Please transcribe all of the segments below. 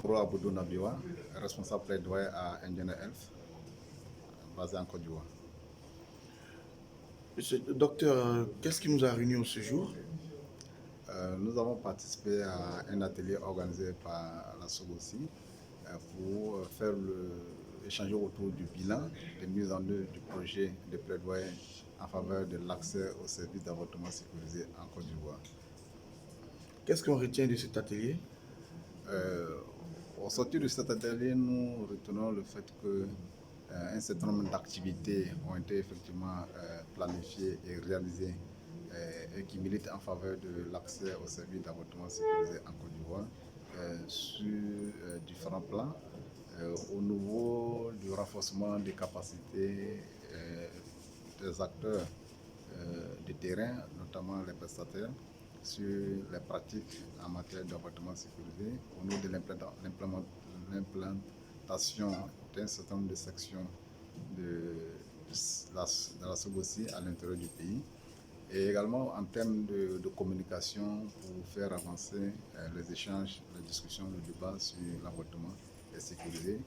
Pro Aboudou Nabiwa, responsable plaidoyer à Indiana Health, basé en Côte d'Ivoire. Monsieur le docteur, qu'est-ce qui nous a réunis ce jour? Nous avons participé à un atelier organisé par la SOGOSI pour faire échanger autour du bilan de mise en œuvre du projet de plaidoyer en faveur de l'accès aux services d'avortement sécurisé en Côte d'Ivoire. Qu'est-ce qu'on retient de cet atelier? Au sortir de cet atelier, nous retenons le fait que un certain nombre d'activités ont été effectivement planifiées et réalisées et qui militent en faveur de l'accès aux services d'avortement sécurisé en Côte d'Ivoire sur différents plans. Au niveau du renforcement des capacités des acteurs de terrain, notamment les prestataires, sur les pratiques en matière d'avortement sécurisé, au niveau de l'implantation d'un certain nombre de sections de la SOGOSI à l'intérieur du pays, et également en termes de communication pour faire avancer les échanges, les discussions, le débat sur l'avortement sécurisé.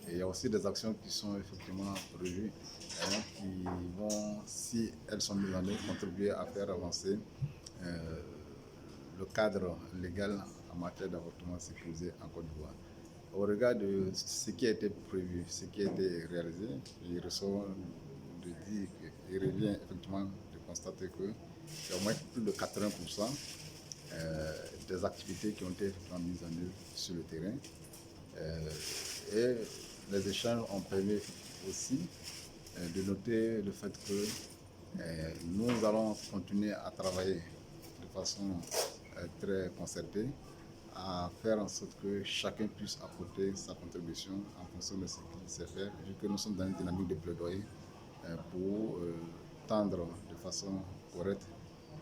Et il y a aussi des actions qui sont effectivement prévues qui vont, si elles sont mises en œuvre, contribuer à faire avancer le cadre légal en matière d'avortement sécurisé en Côte d'Ivoire. Au regard de ce qui a été prévu, ce qui a été réalisé, il ressort de dire, il revient effectivement de constater qu'il y a au moins plus de 80% des activités qui ont été mises en œuvre sur le terrain. Et les échanges ont permis aussi de noter le fait que nous allons continuer à travailler de façon très concertée à faire en sorte que chacun puisse apporter sa contribution en fonction de ce qu'il sait faire, vu que nous sommes dans une dynamique de plaidoyer pour tendre de façon correcte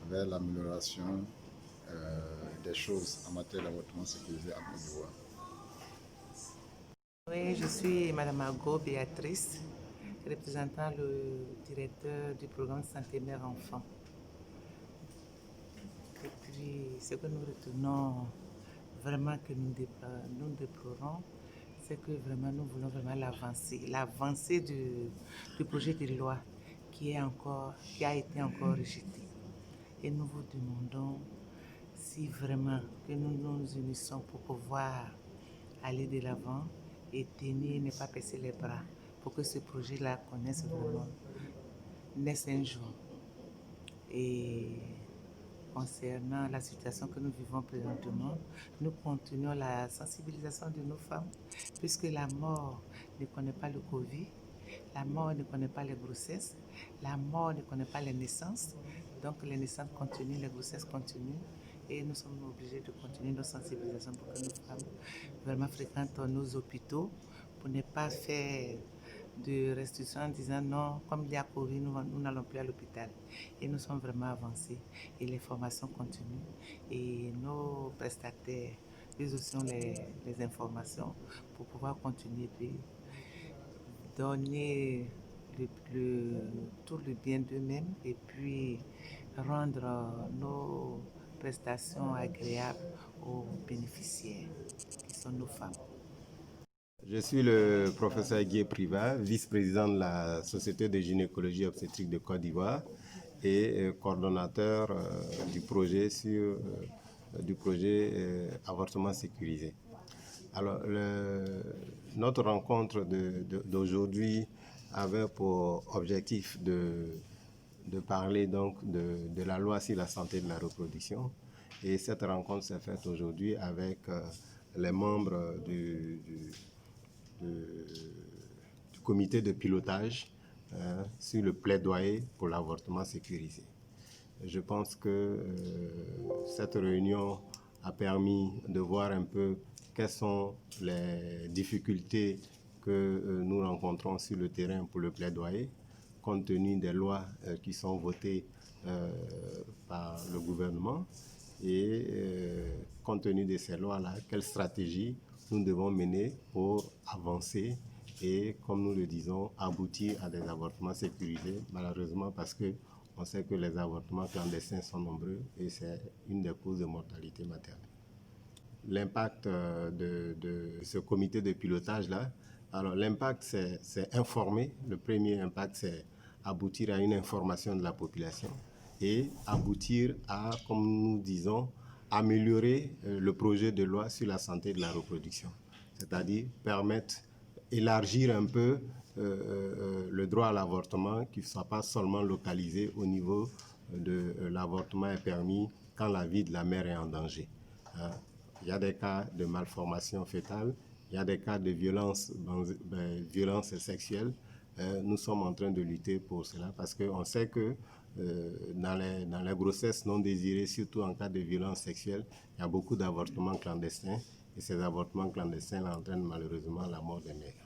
vers l'amélioration des choses en matière d'avortement sécurisé en Côte d'Ivoire. Oui, je suis Mme Argo Béatrice, représentant le directeur du programme Santé Mère-Enfant. Et puis, ce que nous retenons vraiment que nous déplorons, c'est que vraiment nous voulons vraiment l'avancée du projet de loi qui a été encore rejeté. Et nous vous demandons si vraiment que nous nous unissons pour pouvoir aller de l'avant et tenir, ne pas baisser les bras pour que ce projet-là naisse un jour. Et concernant la situation que nous vivons présentement, nous continuons la sensibilisation de nos femmes, puisque la mort ne connaît pas le Covid, la mort ne connaît pas les grossesses, la mort ne connaît pas les naissances. Donc les naissances continuent, les grossesses continuent. Et nous sommes obligés de continuer nos sensibilisations pour que nos femmes vraiment fréquentent nos hôpitaux pour ne pas faire de restrictions en disant non, comme il y a Covid, nous n'allons plus à l'hôpital. Et nous sommes vraiment avancés et les formations continuent. Et nos prestataires, ils aussi ont les informations pour pouvoir continuer et donner tout le bien d'eux-mêmes et puis rendre nos prestations agréables aux bénéficiaires qui sont nos femmes. Je suis le professeur Guy Privat, vice-président de la Société de gynécologie obstétrique de Côte d'Ivoire et coordonnateur du projet avortement sécurisé. Alors, notre rencontre d'aujourd'hui avait pour objectif de parler donc de la loi sur la santé de la reproduction. Et cette rencontre s'est faite aujourd'hui avec les membres du comité de pilotage sur le plaidoyer pour l'avortement sécurisé. Je pense que cette réunion a permis de voir un peu quelles sont les difficultés que nous rencontrons sur le terrain pour le plaidoyer, compte tenu des lois qui sont votées par le gouvernement et compte tenu de ces lois-là, quelle stratégie nous devons mener pour avancer et, comme nous le disons, aboutir à des avortements sécurisés, malheureusement parce qu'on sait que les avortements clandestins sont nombreux et c'est une des causes de mortalité maternelle. l'impact de ce comité de pilotage-là. Alors, l'impact, c'est informer. Le premier impact, c'est aboutir à une information de la population et aboutir à, comme nous disons, améliorer le projet de loi sur la santé de la reproduction. C'est-à-dire permettre, élargir un peu le droit à l'avortement, qui ne soit pas seulement localisé au niveau de l'avortement est permis quand la vie de la mère est en danger. Il y a des cas de malformation fœtale, il y a des cas de violence sexuelle. Nous sommes en train de lutter pour cela parce qu'on sait que dans les grossesses non désirées, surtout en cas de violence sexuelle, il y a beaucoup d'avortements clandestins et ces avortements clandestins entraînent malheureusement la mort des mères.